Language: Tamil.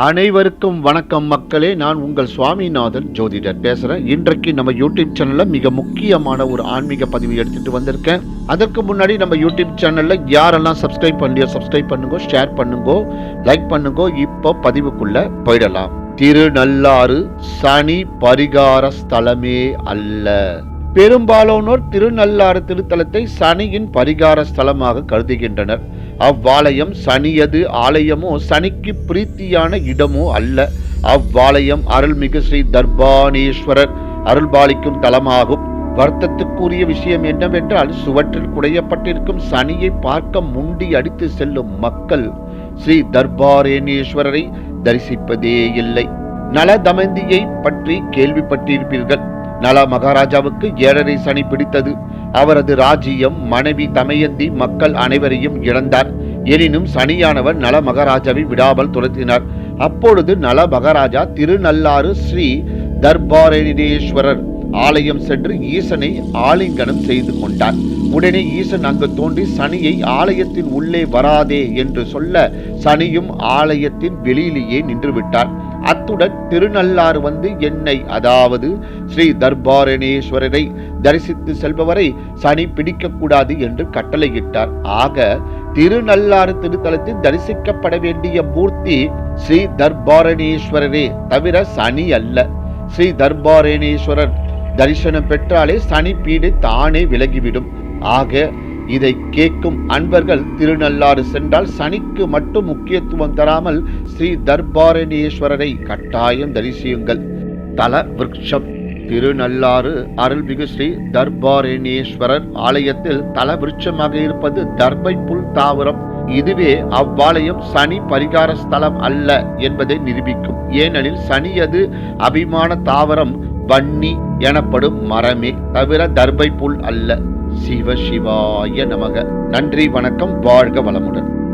அனைவருக்கும் வணக்கம் மக்களே. நான் உங்கள் சுவாமிநாதன் ஜோதிடர் பேசுகிறேன். இன்றைக்கு நம்ம யூடியூப் சேனலில் மிக முக்கியமான ஒரு ஆன்மீக பதிவு எடுத்துகிட்டு வந்திருக்கேன். அதற்கு முன்னாடி நம்ம யூடியூப் சேனலில் யாரெல்லாம் சப்ஸ்கிரைப் பண்ணலையோ சப்ஸ்கிரைப் பண்ணுங்க, ஷேர் பண்ணுங்க, லைக் பண்ணுங்க. இப்போ பதிவுக்குள்ள போயிடலாம். திருநள்ளாறு சனி பரிகார ஸ்தலமே அல்ல. பெரும்பாலானோர் திருநள்ளாறு திருத்தலத்தை சனியின் பரிகார ஸ்தலமாக கருதுகின்றனர். அவ்வாலயம் சனியது ஆலயமோ சனிக்கு பிரீத்தியான இடமோ அல்ல. அவ்வாலயம் அருள்மிகு ஸ்ரீ தர்பானேஸ்வரர் அருள்பாலிக்கும் தலமாகும். வருத்தத்துக்குரிய விஷயம் என்னவென்றால், சுவற்றில் குடையப்பட்டிருக்கும் சனியை பார்க்க முண்டி அடித்து செல்லும் மக்கள் ஸ்ரீ தர்பாரேணேஸ்வரரை தரிசிப்பதே இல்லை. நல தமந்தியை பற்றி கேள்விப்பட்டிருப்பீர்கள். நல மகாராஜாவுக்கு 7.5 சனி பிடித்தது. அவரது ராஜ்யம், மனைவி, தமயந்தி, மக்கள் அனைவரையும் இழந்தார். எனினும் சனியானவர் நல மகாராஜாவை விடாமல் துரத்தினார். அப்பொழுது நல மகாராஜா திருநள்ளாறு ஸ்ரீ தர்பாரேணேஸ்வரர் ஆலயம் சென்று ஈசனை ஆலிங்கனம் செய்து கொண்டார். உடனே ஈசன் அங்கு தோன்றி சனியை ஆலயத்தின் உள்ளே வராதே என்று சொல்ல சனியும் ஆலயத்தின் வெளியிலேயே நின்று விட்டார். அத்துடன் திருநள்ளாறு வந்து என்னை, அதாவது ஸ்ரீ தர்பாரேணேஸ்வரரை தரிசித்து செல்பவரை சனி பிடிக்கக்கூடாது என்று கட்டளையிட்டார். ஆக திருநள்ளாறு திருத்தலத்தில் தரிசிக்கப்பட வேண்டிய மூர்த்தி ஸ்ரீ தர்பாரேணேஸ்வரரே தவிர சனி அல்ல. ஸ்ரீ தர்பாரேணேஸ்வரர் தரிசனம் பெற்றாலே சனி பீடை தானே விலகிவிடும். ஆக இதை கேட்கும் அன்பர்கள் திருநள்ளாறு சென்றால் சனிக்கு மட்டும் முக்கியத்துவம் தராமல் ஸ்ரீ தர்பாரேணேஸ்வரரை கட்டாயம் தரிசியுங்கள். தல விருட்சம். திருநள்ளாறு அருள்மிகு ஸ்ரீ தர்பாரேணேஸ்வரர் ஆலயத்தில் தல விருட்சமாக இருப்பது தர்பை புல் தாவரம். இதுவே அவ்வாலயம் சனி பரிகார ஸ்தலம் அல்ல என்பதை நிரூபிக்கும். ஏனெனில் சனியது அபிமான தாவரம் வன்னி எனப்படும் மரமே தவிர தர்பை புல் அல்ல. சிவ சிவாய நமக. நன்றி, வணக்கம், வாழ்க வளமுடன்.